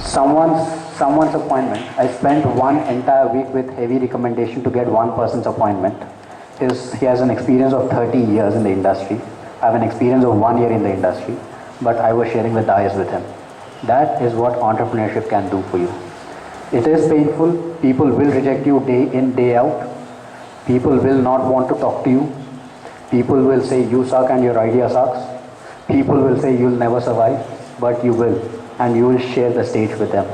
someone's appointment. I spent one entire week with heavy recommendation to get one person's appointment. He has an experience of 30 years in the industry. I have an experience of 1 year in the industry, but I was sharing the dice with him. That is what entrepreneurship can do for you. It is painful. People will reject you day in, day out. People will not want to talk to you. People will say you suck and your idea sucks. People will say you'll never survive, but you will, and you will share the stage with them.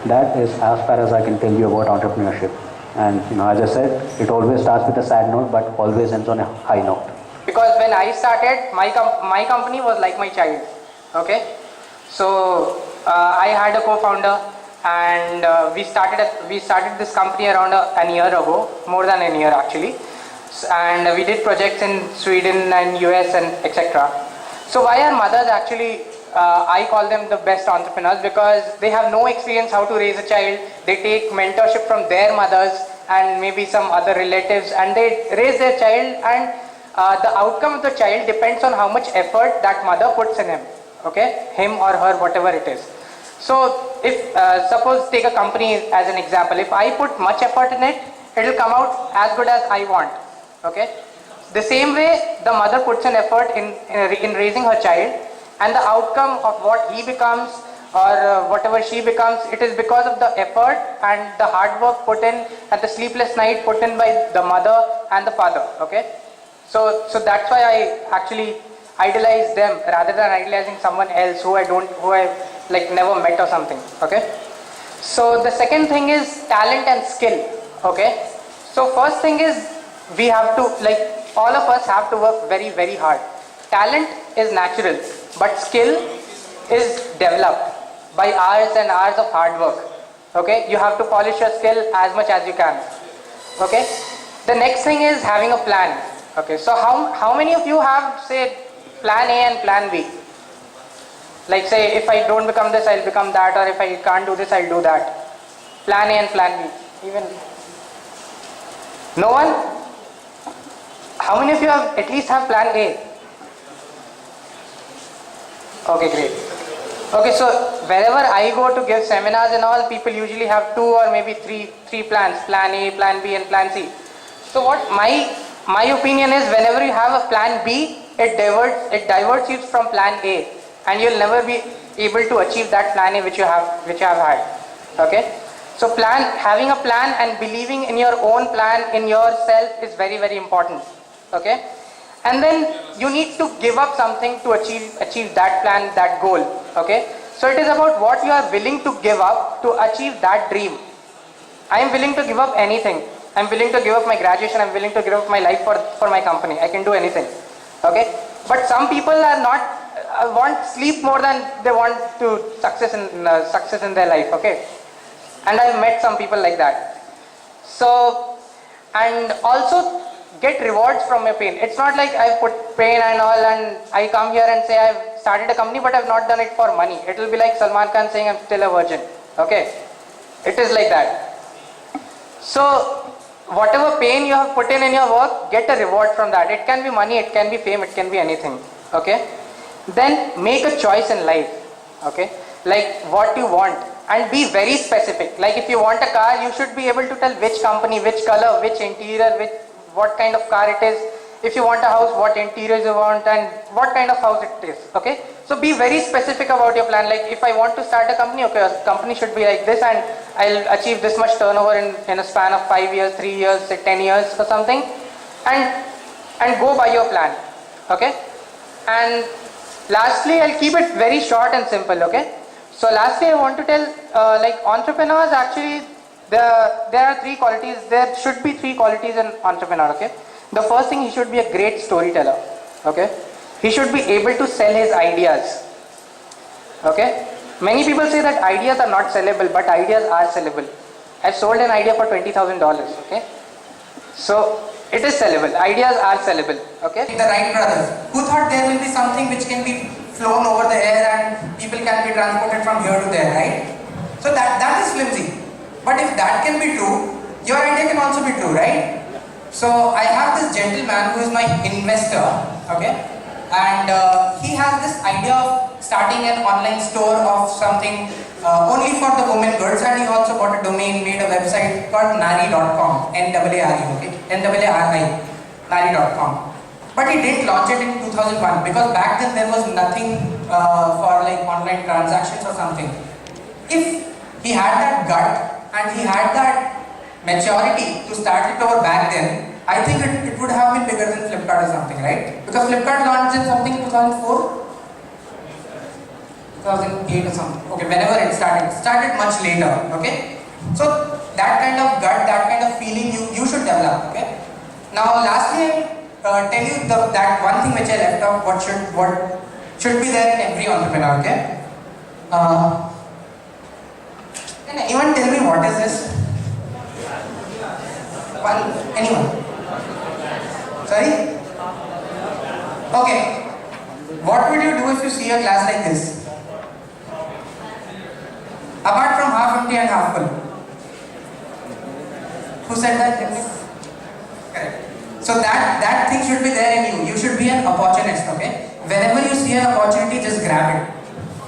That is as far as I can tell you about entrepreneurship. And as I said, it always starts with a sad note, but always ends on a high note. Because when I started, my company was like my child. Okay, so I had a co-founder, and we started this company around a year ago, more than a year actually, and we did projects in Sweden and US and etc. So why are mothers actually? I call them the best entrepreneurs because they have no experience how to raise a child. They take mentorship from their mothers and maybe some other relatives, and they raise their child, and the outcome of the child depends on how much effort that mother puts in him. Okay, him or her, whatever it is. So if suppose take a company as an example, if I put much effort in it, it will come out as good as I want. Okay, the same way the mother puts an effort in raising her child, and the outcome of what he becomes or whatever she becomes, it is because of the effort and the hard work put in and the sleepless night put in by the mother and the father. Okay, so that's why I actually idolize them rather than idolizing someone else who I like never met or something. Okay, so the second thing is talent and skill. Okay, so first thing is we have to, like, all of us have to work very, very hard. Talent is natural, but skill is developed by hours and hours of hard work. Okay, you have to polish your skill as much as you can. Okay, the next thing is having a plan. Okay, so how many of you have, say, plan A and plan B? Like, say, if I don't become this, I'll become that, or if I can't do this, I'll do that. Plan A and plan B. Even no one? How many of you have at least have plan A? Okay, great. Okay, so wherever I go to give seminars and all, people usually have 2 or maybe three plans: plan A, plan B, and plan C. So what my opinion is, whenever you have a plan B, it diverts you from plan A, and you'll never be able to achieve that plan A which you have had. Okay, so having a plan and believing in your own plan, in yourself, is very, very important. Okay, and then you need to give up something to achieve that plan, that goal. Okay, so it is about what you are willing to give up to achieve that dream. I am willing to give up anything. I am willing to give up my graduation. I am willing to give up my life for my company. I can do anything. Okay, but some people are not want sleep more than they want to success in their life. Okay, and I've met some people like that. So, and also get rewards from your pain. It's not like I put pain and all and I come here and say I've started a company but I've not done it for money. It will be like Salman Khan saying I'm still a virgin. Okay, it is like that. So whatever pain you have put in your work, get a reward from that. It can be money, it can be fame, it can be anything. Okay, then make a choice in life. Okay, like what you want, and be very specific. Like if you want a car, you should be able to tell which company, which color, which interior, what kind of car it is. If you want a house, what interiors you want and what kind of house it is. Okay, so be very specific about your plan. Like if I want to start a company, okay, a company should be like this and I'll achieve this much turnover in a span of 5 years, 3 years, say 10 years or something, and go by your plan. Okay, and lastly, I'll keep it very short and simple. Okay, so lastly, I want to tell like entrepreneurs actually, there are 3 qualities. There should be 3 qualities in entrepreneur. Okay, the first thing, he should be a great storyteller. Okay, he should be able to sell his ideas. Okay, many people say that ideas are not sellable, but ideas are sellable. I've sold an idea for $20,000. Okay, so it is sellable. Ideas are sellable. Okay, the Wright brothers, who thought there will be something which can be flown over the air and people can be transported from here to there, right? So that is flimsy. But if that can be true, your idea can also be true, right? So I have this gentleman who is my investor, okay, and he has this idea of starting an online store of something only for the women goods, and he also bought a domain, made a website called nari.com, N-A-R-I, okay, N-A-R-I, nari.com. But he didn't launch it in 2001 because back then there was nothing for like online transactions or something. If he had that gut and he had that maturity to start it over back then, I think it would have been bigger than Flipkart or something, right? Because Flipkart launched in something 2004? 2008 or something. Okay, whenever it started much later, okay? So that kind of gut, that kind of feeling you should develop, okay? Now lastly, I'll tell you that one thing which I left out, what should be there in every entrepreneur, okay? Can anyone tell me what is this? Anyone? Sorry? Okay. What would you do if you see a glass like this? Apart from half empty and half full. Who said that? Correct. So that thing should be there in you. You should be an opportunist, okay? Whenever you see an opportunity, just grab it.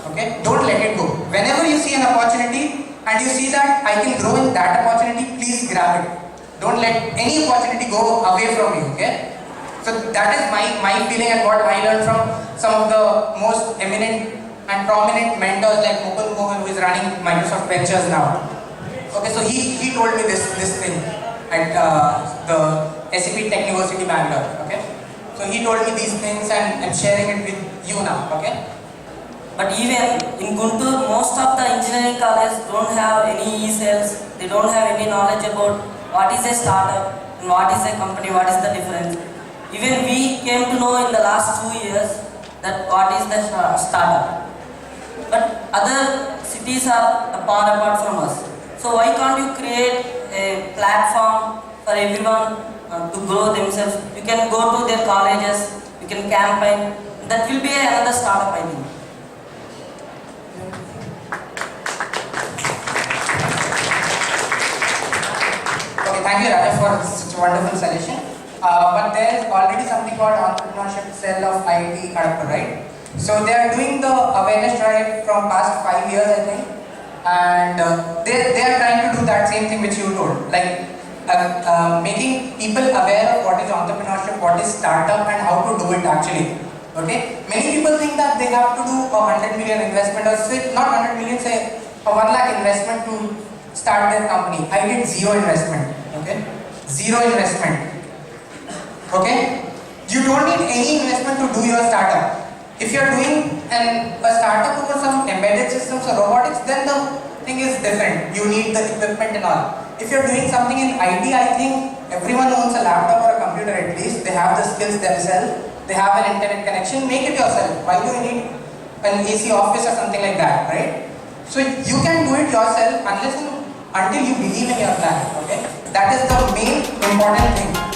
Okay? Don't let it go. Whenever you see an opportunity and you see that I can grow in that opportunity, please grab it. Don't let any opportunity go away from you, okay? So that is my feeling and what I learned from some of the most eminent and prominent mentors like Mukul Mohan, who is running Microsoft Ventures now. Okay, so he told me this thing at the SAP Techniversity Bangalore, okay? So he told me these things and I'm sharing it with you now, okay? But even in Guntur, most of the engineering colleges don't have any e-sales, they don't have any knowledge about what is a startup and what is a company, what is the difference. Even we came to know in the last 2 years that what is the startup. But other cities are far apart from us. So why can't you create a platform for everyone to grow themselves? You can go to their colleges, you can campaign. That will be another startup, I think. Okay, thank you Raja for such a wonderful suggestion. But there is already something called Entrepreneurship Cell of IIT Kharagpur, right? So they are doing the awareness drive from past 5 years, I think, and they are trying to do that same thing which you told, like making people aware of what is entrepreneurship, what is startup, and how to do it actually. Okay, many people think that they have to do a 100 million investment, or say not 100 million, say a 1 lakh investment to start their company. I did zero investment. Okay, zero investment. Okay, you don't need any investment to do your startup. If you are doing a startup over some embedded systems or robotics, then the thing is different. You need the equipment and all. If you are doing something in IT, I think everyone owns a laptop or a computer at least. They have the skills themselves. They have an internet connection. Make it yourself. Why do you need an AC office or something like that, right? So you can do it yourself until you believe in your plan. Okay, that is the main important thing.